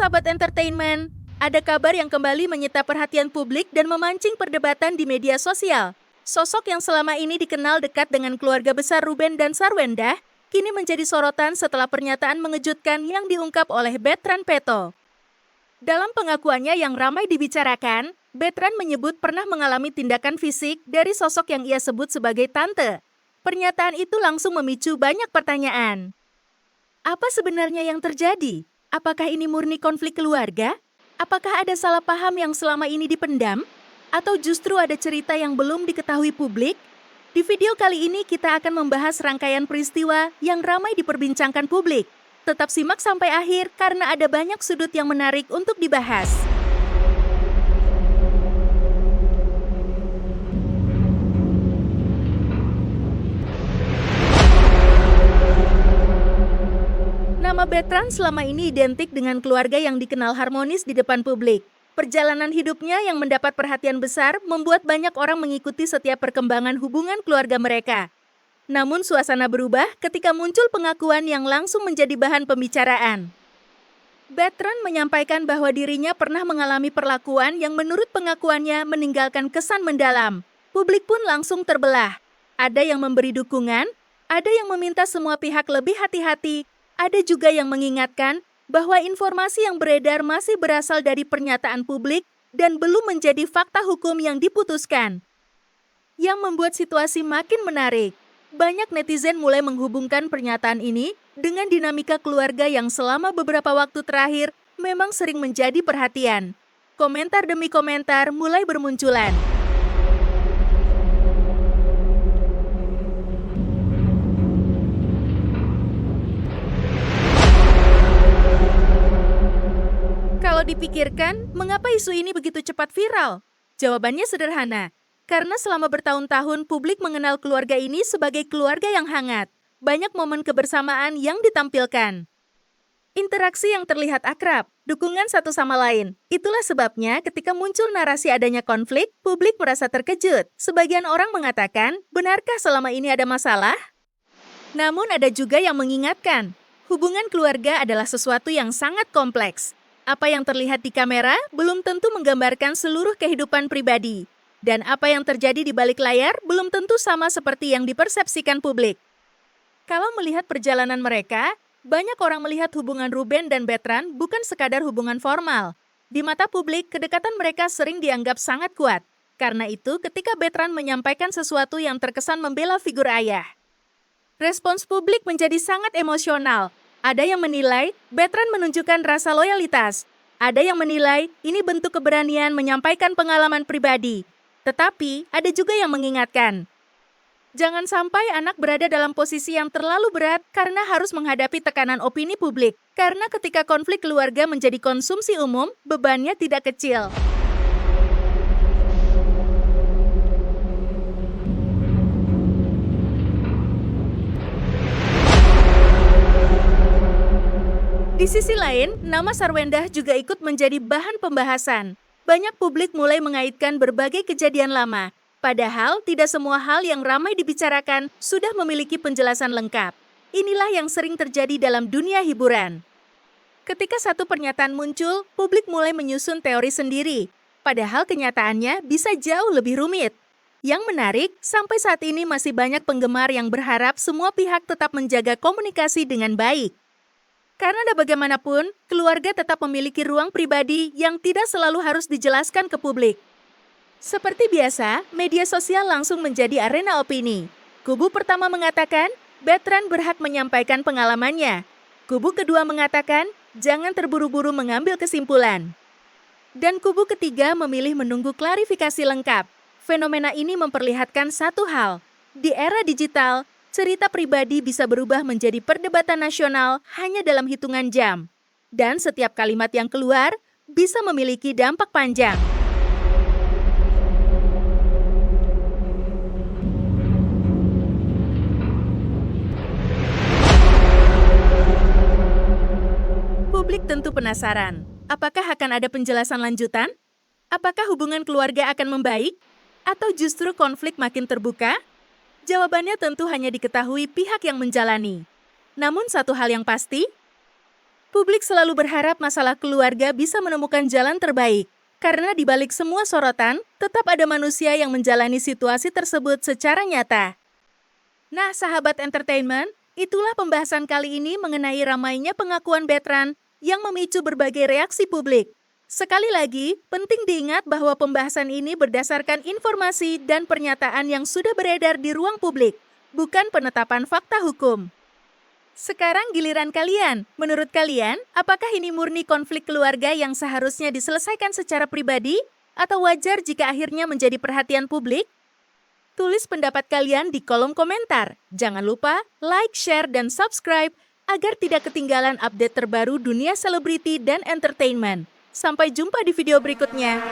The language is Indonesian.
sahabat entertainment, ada kabar yang kembali menyita perhatian publik dan memancing perdebatan di media sosial. Sosok yang selama ini dikenal dekat dengan keluarga besar Ruben dan Sarwendah, kini menjadi sorotan setelah pernyataan mengejutkan yang diungkap oleh Bertrand Peto. Dalam pengakuannya yang ramai dibicarakan, Bertrand menyebut pernah mengalami tindakan fisik dari sosok yang ia sebut sebagai tante. Pernyataan itu langsung memicu banyak pertanyaan. Apa sebenarnya yang terjadi? Apakah ini murni konflik keluarga? Apakah ada salah paham yang selama ini dipendam? Atau justru ada cerita yang belum diketahui publik? Di video kali ini kita akan membahas rangkaian peristiwa yang ramai diperbincangkan publik. Tetap simak sampai akhir karena ada banyak sudut yang menarik untuk dibahas. Nama Bertrand selama ini identik dengan keluarga yang dikenal harmonis di depan publik. Perjalanan hidupnya yang mendapat perhatian besar membuat banyak orang mengikuti setiap perkembangan hubungan keluarga mereka. Namun suasana berubah ketika muncul pengakuan yang langsung menjadi bahan pembicaraan. Bertrand menyampaikan bahwa dirinya pernah mengalami perlakuan yang menurut pengakuannya meninggalkan kesan mendalam. Publik pun langsung terbelah. Ada yang memberi dukungan, ada yang meminta semua pihak lebih hati-hati, ada juga yang mengingatkan bahwa informasi yang beredar masih berasal dari pernyataan publik dan belum menjadi fakta hukum yang diputuskan. Yang membuat situasi makin menarik. Banyak netizen mulai menghubungkan pernyataan ini dengan dinamika keluarga yang selama beberapa waktu terakhir memang sering menjadi perhatian. Komentar demi komentar mulai bermunculan. Kalau dipikirkan, mengapa isu ini begitu cepat viral? Jawabannya sederhana. Karena selama bertahun-tahun publik mengenal keluarga ini sebagai keluarga yang hangat. Banyak momen kebersamaan yang ditampilkan. Interaksi yang terlihat akrab, dukungan satu sama lain. Itulah sebabnya ketika muncul narasi adanya konflik, publik merasa terkejut. Sebagian orang mengatakan, benarkah selama ini ada masalah? Namun ada juga yang mengingatkan, hubungan keluarga adalah sesuatu yang sangat kompleks. Apa yang terlihat di kamera belum tentu menggambarkan seluruh kehidupan pribadi. Dan apa yang terjadi di balik layar belum tentu sama seperti yang dipersepsikan publik. Kalau melihat perjalanan mereka, banyak orang melihat hubungan Ruben dan Bertrand bukan sekadar hubungan formal. Di mata publik, kedekatan mereka sering dianggap sangat kuat. Karena itu, ketika Bertrand menyampaikan sesuatu yang terkesan membela figur ayah, respons publik menjadi sangat emosional. Ada yang menilai Bertrand menunjukkan rasa loyalitas. Ada yang menilai ini bentuk keberanian menyampaikan pengalaman pribadi. Tetapi ada juga yang mengingatkan, jangan sampai anak berada dalam posisi yang terlalu berat karena harus menghadapi tekanan opini publik. Karena ketika konflik keluarga menjadi konsumsi umum, bebannya tidak kecil. Di sisi lain, nama Sarwendah juga ikut menjadi bahan pembahasan. Banyak publik mulai mengaitkan berbagai kejadian lama. Padahal tidak semua hal yang ramai dibicarakan sudah memiliki penjelasan lengkap. Inilah yang sering terjadi dalam dunia hiburan. Ketika satu pernyataan muncul, publik mulai menyusun teori sendiri. Padahal kenyataannya bisa jauh lebih rumit. Yang menarik, sampai saat ini masih banyak penggemar yang berharap semua pihak tetap menjaga komunikasi dengan baik. Karena bagaimanapun, keluarga tetap memiliki ruang pribadi yang tidak selalu harus dijelaskan ke publik. Seperti biasa, media sosial langsung menjadi arena opini. Kubu pertama mengatakan, Bertrand berhak menyampaikan pengalamannya. Kubu kedua mengatakan, jangan terburu-buru mengambil kesimpulan. Dan kubu ketiga memilih menunggu klarifikasi lengkap. Fenomena ini memperlihatkan satu hal. Di era digital, cerita pribadi bisa berubah menjadi perdebatan nasional hanya dalam hitungan jam. Dan setiap kalimat yang keluar bisa memiliki dampak panjang. Publik tentu penasaran, apakah akan ada penjelasan lanjutan? Apakah hubungan keluarga akan membaik? Atau justru konflik makin terbuka? Jawabannya tentu hanya diketahui pihak yang menjalani. Namun satu hal yang pasti, Publik selalu berharap masalah keluarga bisa menemukan jalan terbaik. Karena di balik semua sorotan, tetap ada manusia yang menjalani situasi tersebut secara nyata. Nah, sahabat entertainment, itulah pembahasan kali ini mengenai ramainya pengakuan Betran yang memicu berbagai reaksi publik. Sekali lagi, penting diingat bahwa pembahasan ini berdasarkan informasi dan pernyataan yang sudah beredar di ruang publik, bukan penetapan fakta hukum. Sekarang giliran kalian. Menurut kalian, apakah ini murni konflik keluarga yang seharusnya diselesaikan secara pribadi? Atau wajar jika akhirnya menjadi perhatian publik? Tulis pendapat kalian di kolom komentar. Jangan lupa like, share, dan subscribe agar tidak ketinggalan update terbaru dunia selebriti dan entertainment. Sampai jumpa di video berikutnya.